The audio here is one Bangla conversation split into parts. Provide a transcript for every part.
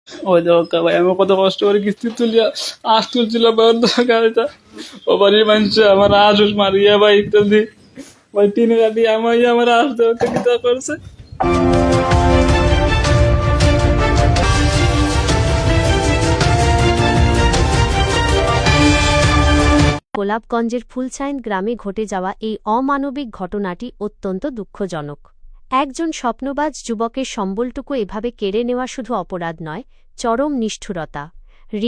ওই দেখো ভাই, আমি কত কষ্ট করে কিস্তি তুলিয়া আঁশ তুলছিল গাড়িটা। ও বাড়ির মানুষ আমার আঁশ মারিয়া ভাই ইত্যাদি ভাই টিনে কাটি আমাই আমার আঁশ দেওয়া কিতা করছে। গোলাপগঞ্জের ফুলছাইন গ্রামে ঘটে যাওয়া এই অমানবিক ঘটনাটি অত্যন্ত দুঃখজনক। একজন স্বপ্নবাজ যুবকের সম্বলটুকু এভাবে কেড়ে নেওয়া শুধু অপরাধ নয়, চরম নিষ্ঠুরতা।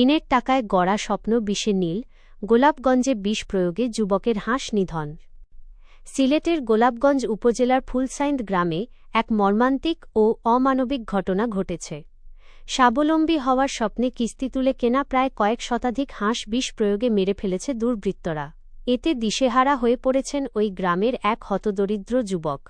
ঋণের টাকায় গড়া স্বপ্ন বিষে নীল। গোলাপগঞ্জে বিষ প্রয়োগে যুবকের হাঁস নিধন। সিলেটের গোলাপগঞ্জ উপজেলার ফুলছাইন গ্রামে এক মর্মান্তিক ও অমানবিক ঘটনা ঘটেছে। স্বাবলম্বী হওয়ার স্বপ্নে কিস্তি তুলে কেনা প্রায় কয়েক শতাধিক হাঁস বিষ প্রয়োগে মেরে ফেলেছে দুর্বৃত্তরা। এতে দিশেহারা হয়ে পড়েছেন ওই গ্রামের এক হতদরিদ্র যুবক।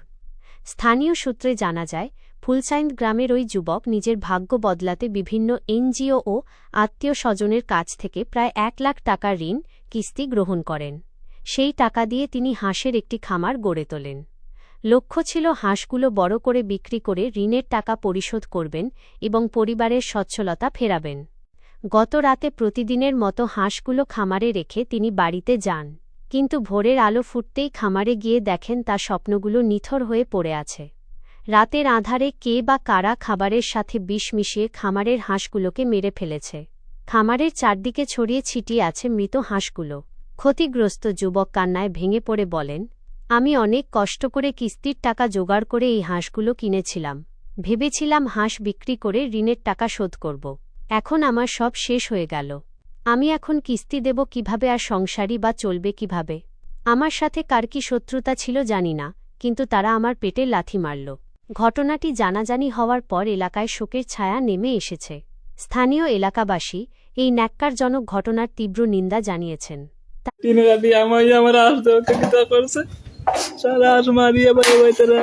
স্থানীয় সূত্রে জানা যায়, ফুলছাইন গ্রামের ওই যুবক নিজের ভাগ্য বদলাতে বিভিন্ন এনজিও ও আত্মীয় স্বজনের কাছ থেকে প্রায় ১ লাখ টাকার ঋণ কিস্তি গ্রহণ করেন। সেই টাকা দিয়ে তিনি হাঁসের একটি খামার গড়ে তোলেন। লক্ষ্য ছিল হাঁসগুলো বড় করে বিক্রি করে ঋণের টাকা পরিশোধ করবেন এবং পরিবারের সচ্ছলতা ফেরাবেন। গত রাতে প্রতিদিনের মতো হাঁসগুলো খামারে রেখে তিনি বাড়িতে যান, কিন্তু ভোরের আলো ফুটতেই খামারে গিয়ে দেখেন তার স্বপ্নগুলো নিথর হয়ে পড়ে আছে। রাতের আঁধারে কে বা কারা খাবারের সাথে বিষ মিশিয়ে খামারের হাঁসগুলোকে মেরে ফেলেছে। খামারের চারদিকে ছড়িয়ে ছিটিয়ে আছে মৃত হাঁসগুলো। ক্ষতিগ্রস্ত যুবক কান্নায় ভেঙে পড়ে বলেন, আমি অনেক কষ্ট করে কিস্তির টাকা জোগাড় করে এই হাঁসগুলো কিনেছিলাম। ভেবেছিলাম হাঁস বিক্রি করে ঋণের টাকা শোধ করব। এখন আমার সব শেষ হয়ে গেল। আমি এখন কিস্তি দেব কিভাবে, আর সংসারই বা চলবে কিভাবে? আমার সাথে কার কি শত্রুতা ছিল জানি না, কিন্তু তারা আমার পেটে লাথি মারল। ঘটনাটি জানাজানি হওয়ার পর এলাকায় শোকের ছায়া নেমে এসেছে। স্থানীয় এলাকাবাসী এই ন্যাক্কারজনক ঘটনার তীব্র নিন্দা জানিয়েছেন। টিনে কাটি আমাই আমার আঁশ দেওয়া কিতা করছে। সারা আঁশ মারিয়া ভাই ভাই তারা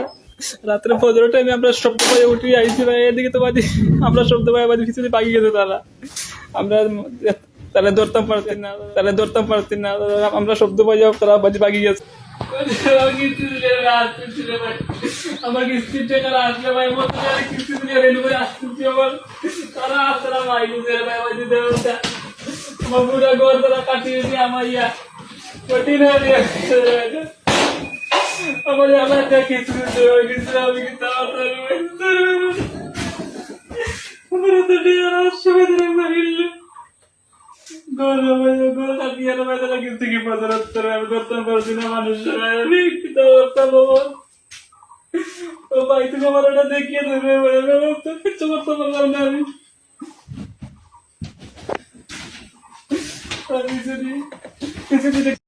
রাত্রে ফজরের টাইমে আমরা শব্দ পাই উঠি আইসি ভাই, এদিকে তো বাজি আমরা শব্দ পাই বাজি পিছনে পাকি গেছে তারা। আমরা তাহলে ধরতাম পারতেন না আমরা শব্দ পাই যাও তারা বাজি পাকি গেছে। আমার কিস্তির টাকা আসলে ভাই মতো কিস্তি দিয়ে রেলু করে আসতেছি আমার তারা আসলে ভাই ভাই বাজি দেওয়া আমার পুরা ঘর তারা কাটিয়ে দিয়ে আমার ইয়া কঠিন হয়ে দিয়ে আমার আমার কিছু কিছু আমি কিন্তু আমার তো দিয়ে আসবে দিলে মারিল গোল গোল কাটিয়ে ভাই তারা কিস্তি কি পদরত্তর আমি করতাম পারছি না মানুষের আমি কিতা করতাম বাবা। ও ভাই তুমি আমার ওটা দেখিয়ে দেবে কিছু করতে পারলাম না আমি যদি